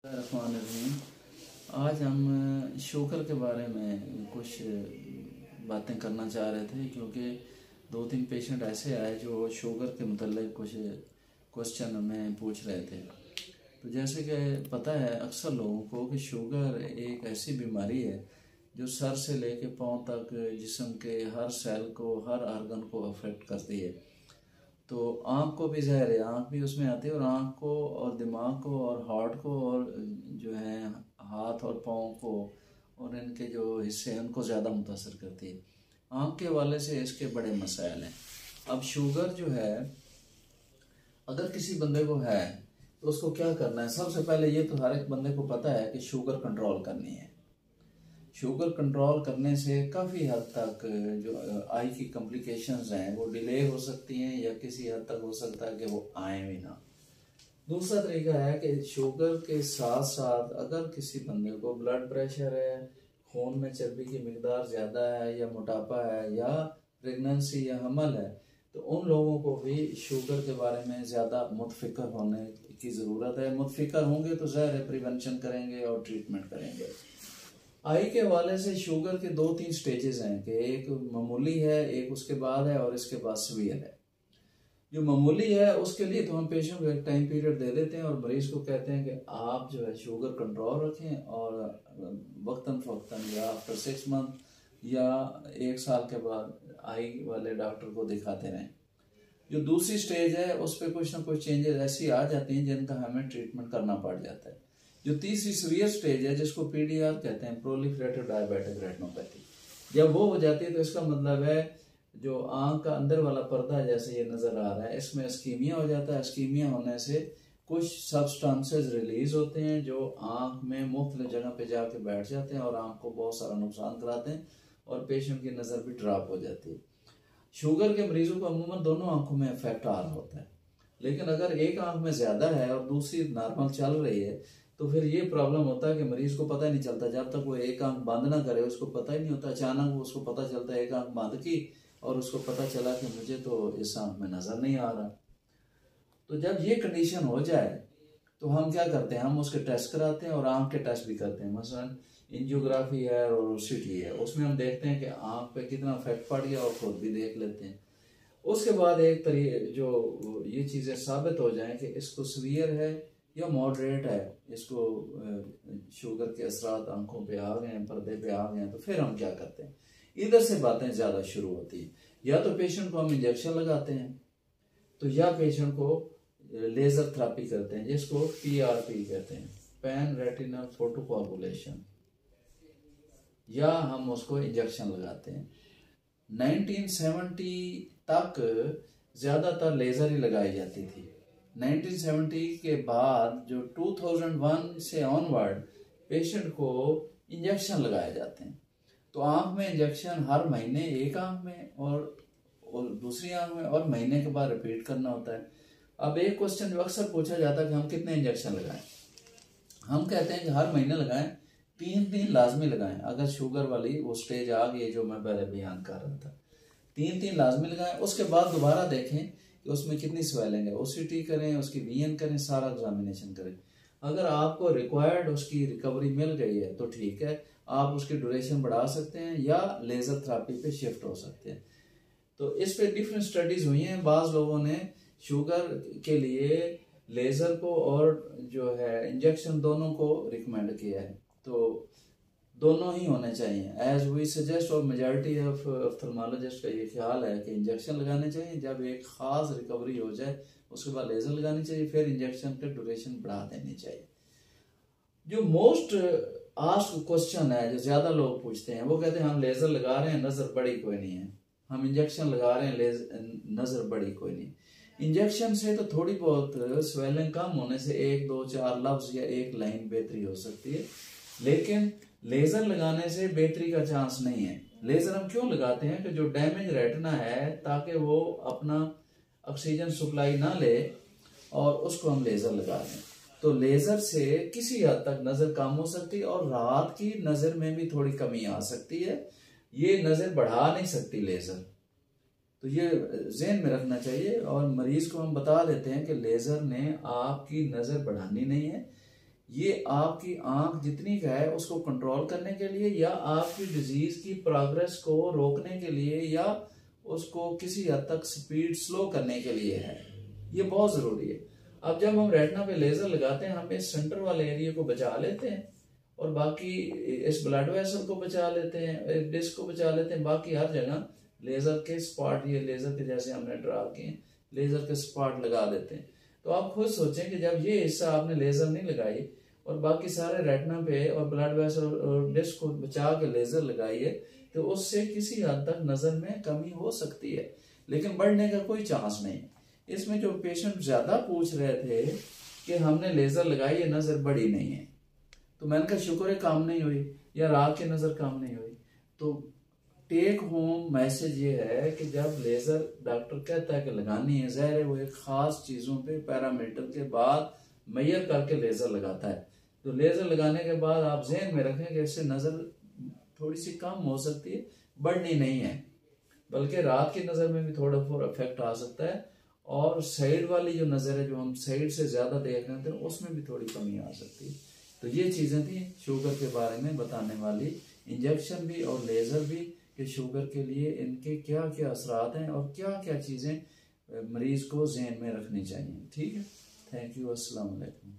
रहमान। आज हम शुगर के बारे में कुछ बातें करना चाह रहे थे, क्योंकि 2-3 पेशेंट ऐसे आए जो शुगर के मतलब कुछ क्वेश्चन हमें पूछ रहे थे। तो जैसे कि पता है अक्सर लोगों को कि शुगर एक ऐसी बीमारी है जो सर से लेके पाँव तक जिस्म के हर सेल को, हर ऑर्गन को अफेक्ट करती है। तो आँख को भी जहर है, आँख भी उसमें आती है, और आँख को और दिमाग को और हार्ट को और जो है हाथ और पाँव को और इनके जो हिस्से हैं उनको ज़्यादा मुतासर करती है। आँख के हवाले से इसके बड़े मसाइल हैं। अब शुगर जो है अगर किसी बंदे को है तो उसको क्या करना है? सबसे पहले ये तो हर एक बंदे को पता है कि शुगर कंट्रोल करनी है। शुगर कंट्रोल करने से काफ़ी हद तक जो आई की कॉम्प्लिकेशंस हैं वो डिले हो सकती हैं, या किसी हद तक हो सकता है कि वो आए भी ना। दूसरा तरीका है कि शुगर के साथ साथ अगर किसी बंदे को ब्लड प्रेशर है, खून में चर्बी की मिकदार ज़्यादा है, या मोटापा है, या प्रेगनेंसी या हमल है, तो उन लोगों को भी शुगर के बारे में ज़्यादा मुतफ़िक्र होने की ज़रूरत है। मुतफ़िक्र होंगे तो ज़ाहिर है प्रिवेंशन करेंगे और ट्रीटमेंट करेंगे। आई के हवाले से शुगर के 2-3 स्टेजेस हैं कि एक मामूली है, एक उसके बाद है, और इसके बाद सीवियर है। जो मामूली है उसके लिए तो हम पेशेंट को एक टाइम पीरियड दे देते हैं और मरीज को कहते हैं कि आप जो है शुगर कंट्रोल रखें और वक्तन फ़वक्तन या आफ्टर 6 मंथ या 1 साल के बाद आई वाले डॉक्टर को दिखाते रहें। जो दूसरी स्टेज है उस पर कुछ ना कुछ चेंजेस ऐसी आ जाती हैं जिनका हमें ट्रीटमेंट करना पड़ जाता है। जो तीसरी सीवियर स्टेज है जिसको पीडीआर कहते हैं, प्रोलिफरेटिव डायबिटिक रेटिनोपैथी, जब वो हो जाती है तो इसका मतलब है जो आंख का अंदर वाला पर्दा जैसे ये नजर आ रहा है इसमें इस्कीमिया हो जाता है। इस्कीमिया होने से कुछ सब्सटेंसेस रिलीज होते हैं जो आंख में मुख्तलिफ जगह पे जाके बैठ जाते हैं और आंख को बहुत सारा नुकसान कराते हैं और पेशेंट की नज़र भी ड्रॉप हो जाती है। शुगर के मरीजों को अमूमन दोनों आंखों में इफेक्ट आ रहा होता है, लेकिन अगर एक आंख में ज़्यादा है और दूसरी नॉर्मल चल रही है तो फिर ये प्रॉब्लम होता है कि मरीज को पता ही नहीं चलता, जब तक वो एक आंख बंद ना करे उसको पता ही नहीं होता। अचानक वो उसको पता चलता है एक आंख बंद की और उसको पता चला कि मुझे तो इस आंख में नज़र नहीं आ रहा। तो जब ये कंडीशन हो जाए तो हम क्या करते हैं, हम उसके टेस्ट कराते हैं और आंख के टेस्ट भी करते हैं। मसलन एंजियोग्राफी है और ओसीटी है, उसमें हम देखते हैं कि आंख पे कितना इफेक्ट पड़ गया और खुद भी देख लेते हैं। उसके बाद एक तरीके जो ये चीज़ें साबित हो जाएं कि इसको सीवियर है या मॉडरेट है, इसको शुगर के असरात आंखों पे आ गए हैं, पर्दे पे आ गए हैं, तो फिर हम क्या करते हैं, इधर से बातें ज़्यादा शुरू होती है। या तो पेशेंट को हम इंजेक्शन लगाते हैं, तो या पेशेंट को लेज़र थेरेपी करते हैं जिसको पीआरपी कहते हैं, पैन रेटिनल फोटोकोगुलेशन, या हम उसको इंजेक्शन लगाते हैं। 1970 तक ज़्यादातर लेज़र ही लगाई जाती थी। 1970 के बाद जो 2001 से ऑनवर्ड पेशेंट को इंजेक्शन लगाए जाते हैं। तो आंख में इंजेक्शन हर महीने एक आंख में और दूसरी आंख में, और महीने के बाद रिपीट करना होता है। अब एक क्वेश्चन जो अक्सर पूछा जाता है कि हम कितने इंजेक्शन लगाएं, हम कहते हैं कि हर महीने लगाएं, 3 लाजमी लगाएं। अगर शुगर वाली वो स्टेज आ गई जो मैं पहले बयान कर रहा था, 3 लाजमी लगाएं। उसके बाद दोबारा देखें कि उसमें कितनी स्वेलिंग है, ओसीटी करें, उसकी वीएन करें, सारा एग्जामिनेशन करें। अगर आपको रिक्वायर्ड उसकी रिकवरी मिल गई है तो ठीक है, आप उसकी ड्यूरेशन बढ़ा सकते हैं या लेज़र थेरेपी पे शिफ्ट हो सकते हैं। तो इस पे डिफरेंट स्टडीज हुई हैं। बाज़ लोगों ने शुगर के लिए लेज़र को और जो है इंजेक्शन दोनों को रिकमेंड किया है, तो दोनों ही होने चाहिए एज वी सजेस्ट, और मेजॉरिटी ऑफ ऑफ्थल्मोलॉजिस्ट का ये ख्याल है कि इंजेक्शन लगाने चाहिए। जब एक खास रिकवरी हो जाए उसके बाद लेज़र लगानी चाहिए, फिर इंजेक्शन का ड्यूरेशन बढ़ा देनी चाहिए। जो मोस्ट आस्क्ड क्वेश्चन है जो ज़्यादा लोग पूछते हैं, वो कहते हैं हम लेज़र लगा रहे हैं, नज़र बड़ी कोई नहीं है, हम इंजेक्शन लगा रहे हैं, नज़र बड़ी कोई नहीं। इंजेक्शन से तो थोड़ी बहुत स्वेलिंग कम होने से 1, 2, 4 लफ्ज या 1 लाइन बेहतरी हो सकती है, लेकिन लेज़र लगाने से बेहतरी का चांस नहीं है। लेज़र हम क्यों लगाते हैं कि जो डैमेज रेटिना है ताकि वो अपना ऑक्सीजन सप्लाई ना ले, और उसको हम लेज़र लगा दें। तो लेज़र से किसी हद तक नज़र कम हो सकती है और रात की नज़र में भी थोड़ी कमी आ सकती है। ये नज़र बढ़ा नहीं सकती लेज़र, तो ये ज़हन में रखना चाहिए। और मरीज को हम बता देते हैं कि लेज़र ने आपकी नज़र बढ़ानी नहीं है, ये आपकी आंख जितनी का है उसको कंट्रोल करने के लिए, या आपकी डिजीज की प्रोग्रेस को रोकने के लिए, या उसको किसी हद तक स्पीड स्लो करने के लिए है। ये बहुत जरूरी है। अब जब हम रेटिना पे लेजर लगाते हैं, हम इस सेंटर वाले एरिया को बचा लेते हैं और बाकी इस ब्लड वेसल को बचा लेते हैं, डिस्क को बचा लेते हैं, बाकी हर जगह लेजर के स्पॉट, ये लेजर के जैसे हमने ड्रा किए, लेजर के स्पॉट लगा देते हैं। तो आप खुद सोचें कि जब ये हिस्सा आपने लेजर नहीं लगाई और बाकी सारे रेटिना पे और ब्लड वेसल और डिस्क को बचा के लेजर लगाइए, तो उससे किसी हद तक नजर में कमी हो सकती है, लेकिन बढ़ने का कोई चांस नहीं। इसमें जो पेशेंट ज्यादा पूछ रहे थे कि हमने लेजर लगाई है, नजर बढ़ी नहीं है, तो मैंने कहा शुक्र है काम नहीं हुई, या रात की नजर काम नहीं हुई। तो टेक होम मैसेज ये है कि जब लेजर डॉक्टर कहता है कि लगानी है, ज़ाहिर है वो एक खास चीजों पे पैरामीटर के बाद मैयर करके लेजर लगाता है। तो लेजर लगाने के बाद आप ज़हन में रखें कि इससे नजर थोड़ी सी कम हो सकती है, बढ़नी नहीं है, बल्कि रात की नजर में भी थोड़ा बहुत इफेक्ट आ सकता है, और साइड वाली जो नजर है, जो हम साइड से ज्यादा देख रहे थे, उसमें भी थोड़ी कमी आ सकती है। तो ये चीजें थी शुगर के बारे में बताने वाली, इंजेक्शन भी और लेजर भी, कि शुगर के लिए इनके क्या क्या असरात हैं और क्या क्या चीजें मरीज को ज़हन में रखनी चाहिए। ठीक है, थैंक यू, अस्सलाम वालेकुम।